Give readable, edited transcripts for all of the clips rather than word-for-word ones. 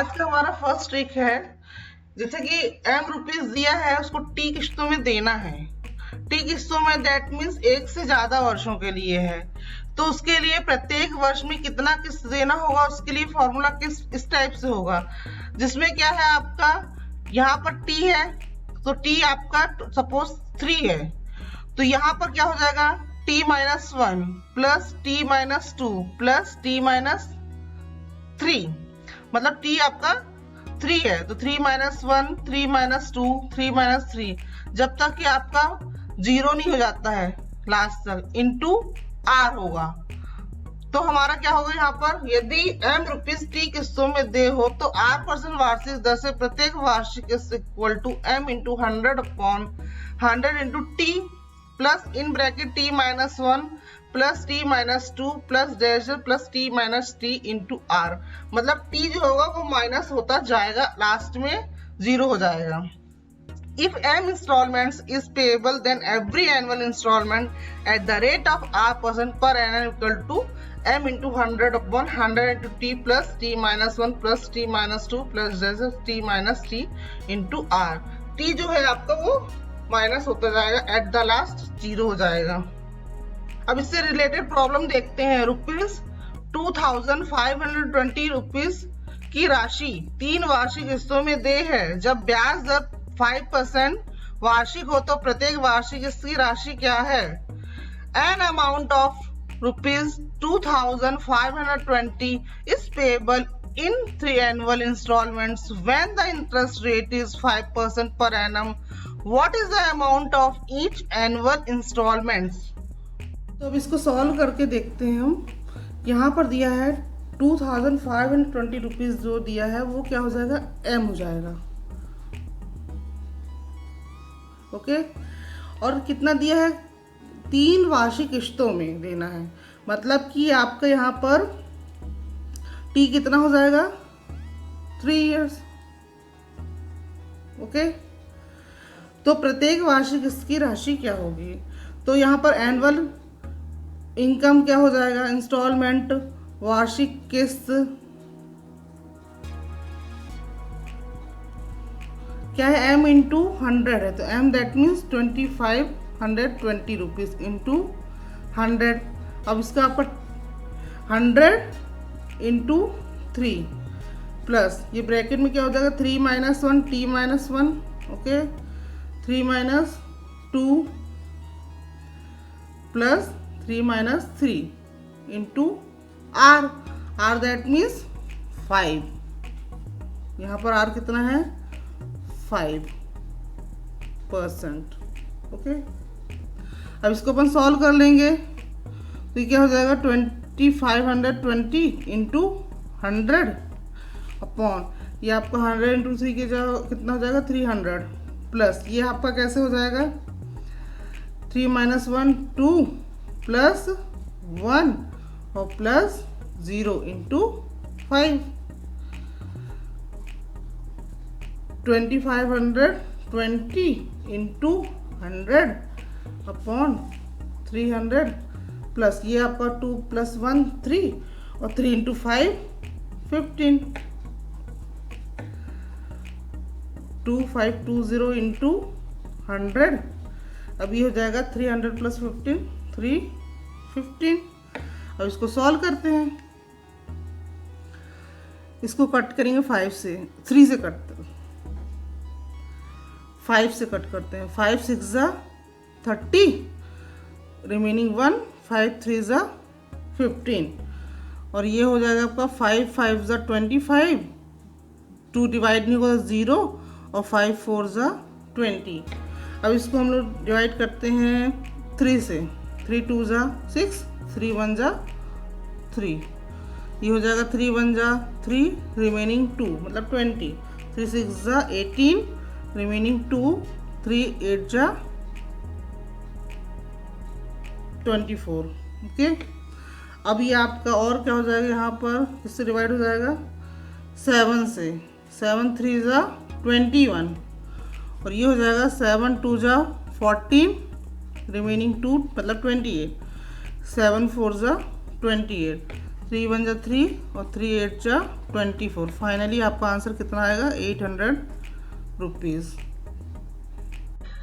आज का हमारा फर्स्ट ट्रिक है, जैसे कि m रुपीज दिया है, उसको t किस्तों में देना है। t किस्तों में दैट मीन्स एक से ज्यादा वर्षों के लिए है, तो उसके लिए प्रत्येक वर्ष में कितना किस्त देना होगा, उसके लिए फॉर्मूला इस टाइप से होगा, जिसमें क्या है आपका यहाँ पर t है, तो t आपका सपोज 3 है, तो यहाँ पर क्या हो जाएगा t minus 1 plus t minus 2 plus t minus 3, मतलब t आपका 3 है, तो 3 माइनस 1 3 माइनस 2 3 माइनस 3, जब तक कि आपका 0 नहीं हो जाता है लास्ट तक, इंटू r होगा। तो हमारा क्या होगा यहाँ पर, यदि m रुपीज t किस्तों में दे हो तो r% वार्षिक दर से प्रत्येक वार्षिक किस्त equal to m into 100 upon 100 into t plus in bracket t minus 1 plus t minus 2 plus dash plus t minus t into r, मतलब t जो होगा वो माइनस होता जाएगा, लास्ट में 0 हो जाएगा। If m installments is payable, then every annual installment at the rate of r% per annum equal to m into 100 upon 100 into t plus t minus 1 plus t minus 2 plus dash t minus t into r। t जो है आपका वो minus होता जाएगा, at the last 0 हो जाएगा। अब इससे रिलेटेड प्रॉब्लम देखते हैं। रुपीज 2520 रुपीज की राशि 3 वार्षिक किस्तों में दे है, जब ब्याज दर 5% वार्षिक हो तो प्रत्येक वार्षिक किस्त की राशि क्या है। An amount of rupees 2520 is payable in 3 annual installments when the interest rate is 5% per annum. What is the amount of each annual installments? तो अब इसको सॉल्व करके देखते हैं हम। यहाँ पर दिया है 2520 रुपीज, जो दिया है वो क्या हो जाएगा, m हो जाएगा। ओके, और कितना दिया है, 3 वार्षिक किस्तों में देना है, मतलब कि आपका यहाँ पर t कितना हो जाएगा, 3 इयर्स। ओके, तो प्रत्येक वार्षिक किस्त की राशि क्या होगी, तो यहाँ पर एनुअल इनकम क्या हो जाएगा, इंस्टॉलमेंट वार्षिक किस्त क्या है, m इंटू 100 है, तो m that means 2520 rupees into 100। अब इसका आपका 100 इंटू 3 प्लस ये ब्रैकेट में क्या हो जाएगा, 3 minus 1 t minus 1, okay, 3 minus 2 plus 3 minus 3 into r, r that means 5, यहाँ पर r कितना है, 5%। ओके, अब इसको अपन सॉल्व कर लेंगे, तो ये क्या हो जाएगा, 2520 इंटू 100 अपॉन ये आपका 100 इंटू 3 के कितना हो जाएगा, 300 प्लस ये आपका कैसे हो जाएगा, 3 माइनस 1 2 प्लस 1 और plus 0 into 5, 2520 into 100 upon 300 plus ये आपका 2 प्लस 1 3 और 3 इंटू 5 15, 2520 इंटू 100, अब ये हो जाएगा 300 प्लस 15 315। अब इसको सॉल्व करते हैं, इसको कट करेंगे 3 से कट 5 से कट करते हैं, 5 6 जा 30, रिमेनिंग 1 5 3 जा 15, और ये हो जाएगा आपका 5 5 जा 25, 2 डिवाइड नहीं होगा 0 और 5 4 जा 20। अब इसको हम लोग डिवाइड करते हैं 3 से, 3 2 जा 6, 3 1 जा 3, ये हो जाएगा 3 1 जा 3, रिमेनिंग 2 मतलब 20, 3 6 जा 18, रिमेनिंग 2, 3 8 जा 24। ओके, अब ये आपका और क्या हो जाएगा, यहाँ पर किससे डिवाइड हो जाएगा, 7 से, 7 3 जा 21, और ये हो जाएगा 7 2 जा 14, रिमेनिंग 2 मतलब 28, 7 4 जा 28, 3 1 जा 3 और 3 8 जा 24। फाइनली आपका आंसर कितना आएगा? 800 रुपीज़।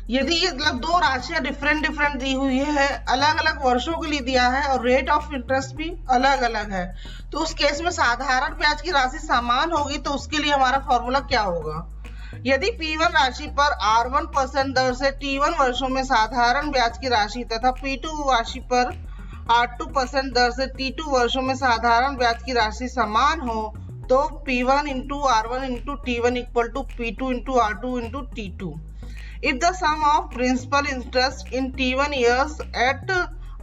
यदि ये मतलब दो राशियां डिफरेंट दी हुई है, अलग अलग वर्षों के लिए दिया है और रेट ऑफ इंटरेस्ट भी अलग अलग है, तो उस केस में साधारण ब्याज की राशि समान होगी। तो उसके लिए हमारा फॉर्मूला क्या होगा? यदि P1 राशि पर R1% दर से T1 वर्षों में साधारण ब्याज की राशि तथा P2 राशि पर R2% दर से T2 वर्षों में साधारण ब्याज की राशि समान हो, तो P1 into R1 into T1 equal to P2 into R2 into T2। If the sum of principal interest in T1 years at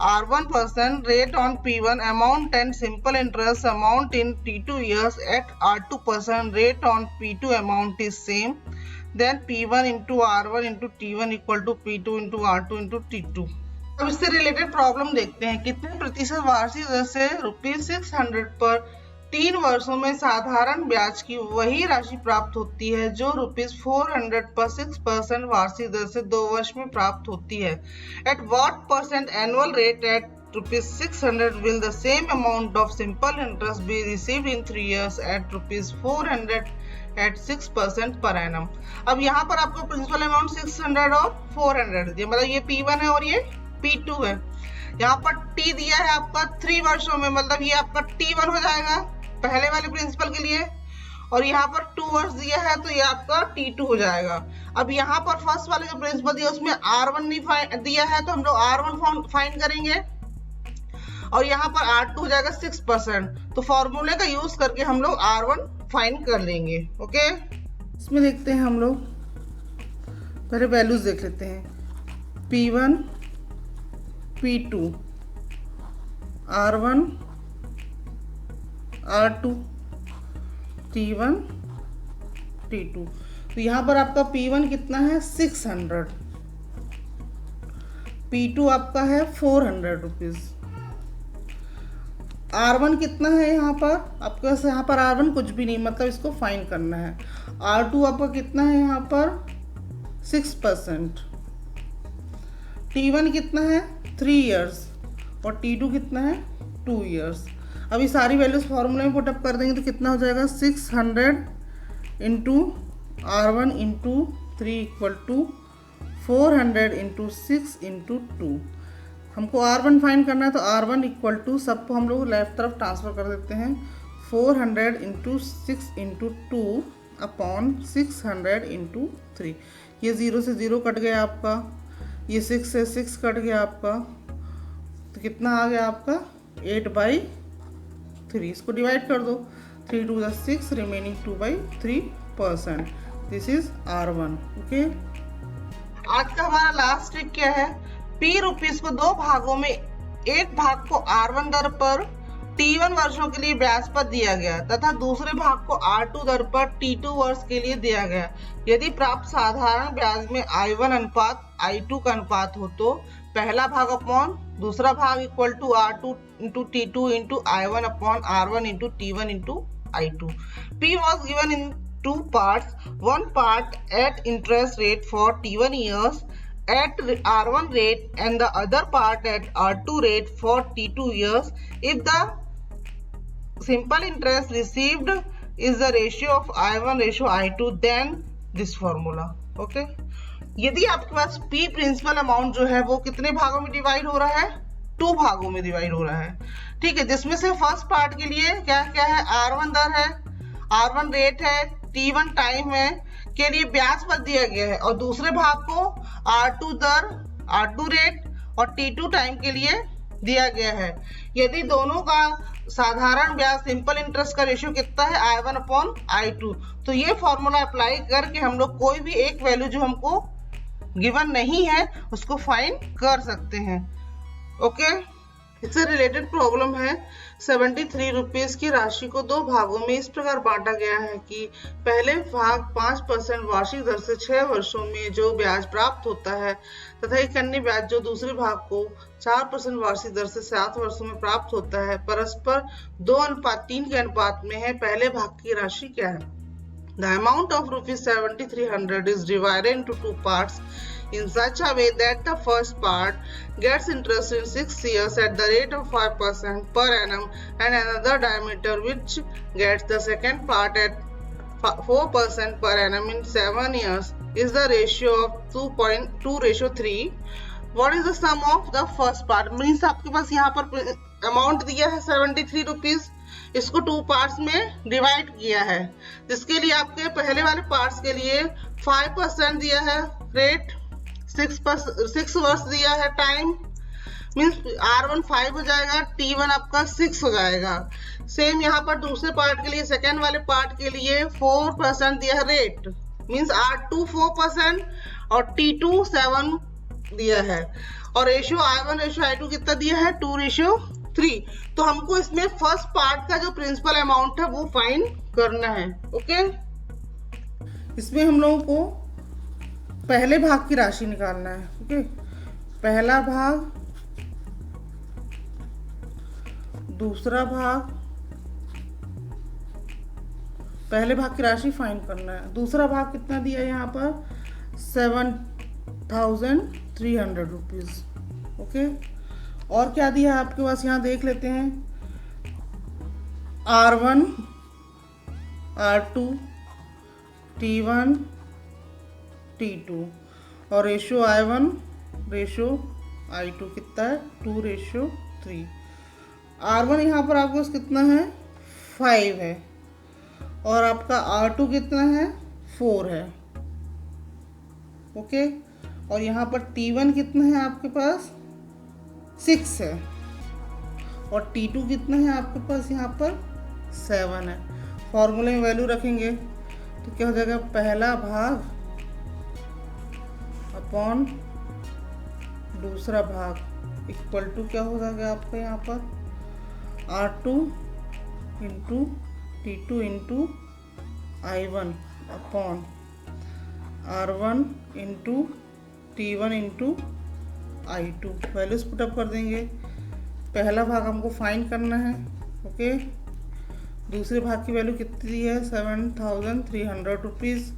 R1% rate on P1 amount and simple interest amount in T2 years at R2% rate on P2 amount is same, then P1 into R1 into T1 equal to P2 into R2 into T2। अब इससे related problem देखते हैं। कितने प्रतिशत वार्षिक दर से ₹600 पर 3 वर्षों में साधारण ब्याज की वही राशि प्राप्त होती है जो ₹400 पर 6% वार्षिक दर से 2 वर्ष में प्राप्त होती है। At what percent annual rate at ₹600 will the same amount of simple interest be received in 3 years at ₹400 at 6% per annum। अब यहाँ पर आपको प्रिंसिपल अमाउंट 600 और 400 दिया, मतलब ये P1 है और ये P2 है। यहाँ पर T दिया है आपका 3 वर्षों में, मतलब ये आपका T1 हो जाएगा पहले वाले प्रिंसिपल के लिए, और यहाँ पर 2 वर्ष दिया है तो ये आपका T2 हो जाएगा। अब यहाँ पर फर्स्ट वाले जो प्रिंसिपल दिया उसमें R1 नहीं दिया है तो हम लोग R1 फाइंड करेंगे, और यहाँ पर R2 हो जाएगा 6%। तो फॉर्मूले का यूज करके हम लोग R1 फाइंड कर लेंगे। ओके, इसमें देखते हैं हम लोग, पहले वैल्यूज देख लेते हैं। P1 P2 R1 R2 T1 T2। तो यहाँ पर आपका P1 कितना है? 600, P2 आपका है 400 रुपीज़। R1 कितना है यहाँ पर आपके पास? यहाँ पर R1 कुछ भी नहीं, मतलब इसको फाइंड करना है। R2 आपका कितना है यहाँ पर? 6%। T1 कितना है? 3 इयर्स, और T2 कितना है? 2 इयर्स। अभी सारी वैल्यूज फॉर्मूले में पुटअप कर देंगे तो कितना हो जाएगा? 600 into R1 into 3 equal to 400 into 6 into 2। हमको R1 फाइंड करना है तो R1 इक्वल टू, सबको हम लोग लेफ्ट तरफ ट्रांसफर कर देते हैं, 400 इंटू 6 इंटू 2 अपॉन 600 इंटू 3। ये 0 से 0 कट गया आपका, ये 6 से 6 कट गया आपका, तो कितना आ गया आपका? 8/3। इसको डिवाइड कर दो, 3 2 6, remaining 2/3%। This is R1। Okay, आज का हमारा लास्ट ट्रिक क्या है? ₹P को 2 भागों में एक भाग को R1 दर पर T1 वर्षों के लिए ब्याज पर दिया गया तथा दूसरे भाग को R2 दर पर T2 वर्ष के लिए दिया गया। यदि प्राप्त साधारण ब्याज में I1 अनुपात I2 का अनुपात हो तो पहला भाग अपॉन दूसरा भाग equal to R2 into T2 into I1 upon R1 into T1 into I2। P was given in 2 parts, one part at interest rate for T1 years at R1 rate and the other part at R2 rate for T2 years. If the simple interest received is the ratio of I1 ratio I2, then this formula। okay? यदि आपके पास P principal amount जो है वो कितने भागों में divide हो रहा है? 2 भागों में डिवाइड हो रहा है। ठीक है, जिसमें से फर्स्ट पार्ट के लिए क्या क्या है? R1 दर है, R1 रेट है, T1 टाइम है के लिए ब्याज पर दिया गया है, और दूसरे भाग को R2 दर, R2 रेट और T2 टाइम के लिए दिया गया है। यदि दोनों का साधारण ब्याज सिंपल इंटरेस्ट का रेशियो कितना है? I1 upon I2। तो ये फॉर्मूला अप्लाई करके हम लोग कोई भी एक वैल्यू जो हमको गिवन नहीं है उसको फाइंड कर सकते हैं। ओके, इससे रिलेटेड प्रॉब्लम है। 73 रुपीज की राशि को 2 भागों में इस प्रकार बांटा गया है कि पहले भाग 5% वार्षिक दर से 6 वर्षों में जो ब्याज प्राप्त होता है तथा एक अन्य ब्याज जो दूसरे भाग को 4% वार्षिक दर से 7 वर्षों में प्राप्त होता है परस्पर 2:3 के अनुपात में है। पहले भाग की राशि क्या है? The amount of ₹7,300 is divided into 2 parts. in such a way that the first part gets interest in 6 years at the rate of 5% per annum and another diameter which gets the second part at 4% per annum in 7 years is the ratio of 2:3. What is the sum of the first part? Means आपके पास यहाँ पर amount दिया है 73 rupees, इसको 2 parts में divide किया है, जिसके लिए आपके पहले वाले पार्ट्स के लिए 5% दिया है रेट, 6 वर्ष दिया है टाइम, मीन्स R1 5 हो जाएगा, T1 आपका 6 हो जाएगा। सेम यहाँ पर दूसरे पार्ट के लिए, सेकेंड वाले पार्ट के लिए 4% दिया है रेट, मीन्स R2 4% और T2 7 दिया है, और रेशियो I1 रेशियो I2 कितना दिया है 2:3। तो हमको इसमें फर्स्ट पार्ट का जो प्रिंसिपल अमाउंट है वो फाइंड करना है। ओके, इसमें हम लोगों को पहले भाग की राशि निकालना है। ओके, पहला भाग, दूसरा भाग, पहले भाग की राशि फाइंड करना है। दूसरा भाग कितना दिया है यहाँ पर 7,300 रुपीज। ओके, और क्या दिया है आपके पास यहाँ देख लेते हैं, R1 R2 T1 T2 और रेशियो I1 रेशियो I2 कितना है 2:3। R1 यहाँ पर आपके पास कितना है 5 है और आपका R2 कितना है 4 है। ओके, और यहाँ पर T1 कितना है आपके पास 6 है और T2 कितना है आपके पास यहाँ पर 7 है। फॉर्मूले में वैल्यू रखेंगे तो क्या हो जाएगा, पहला भाग अपॉन दूसरा भाग इक्वल टू क्या हो जाएगा आपका यहाँ पर R2 into T2 into I1 upon R1 into T1 into I2। Values put up कर देंगे। पहला भाग हमको फाइंड करना है। ओके, दूसरे भाग की वैल्यू कितनी है 7,300 रुपीज़।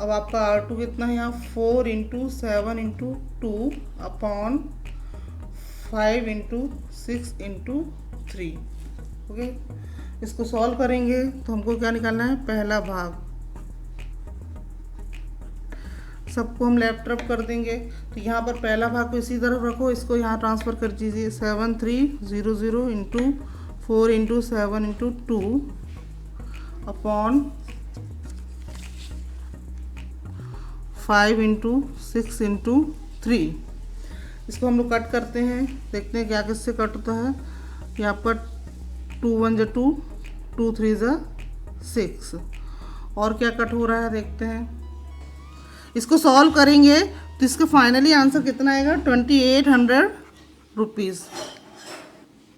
अब आपका R2 कितना है यहाँ 4 into 7 into 2 upon 5 into 6 into 3। Okay, इसको सॉल्व करेंगे तो हमको क्या निकालना है, पहला भाग, सबको हम लेफ्ट तरफ कर देंगे। तो यहाँ पर पहला भाग को इसी तरफ रखो, इसको यहाँ ट्रांसफ़र कर दीजिए 7,300 into 4 into 7 into 2 upon 5 into 6 into 3। इसको हम लोग कट करते हैं, देखते हैं क्या किससे कट होता है। यहाँ पर 2 1 = 2, 2 3 = 6 और क्या कट हो रहा है देखते हैं। इसको सॉल्व करेंगे तो इसका फाइनली आंसर कितना आएगा 2,800 रुपीज़।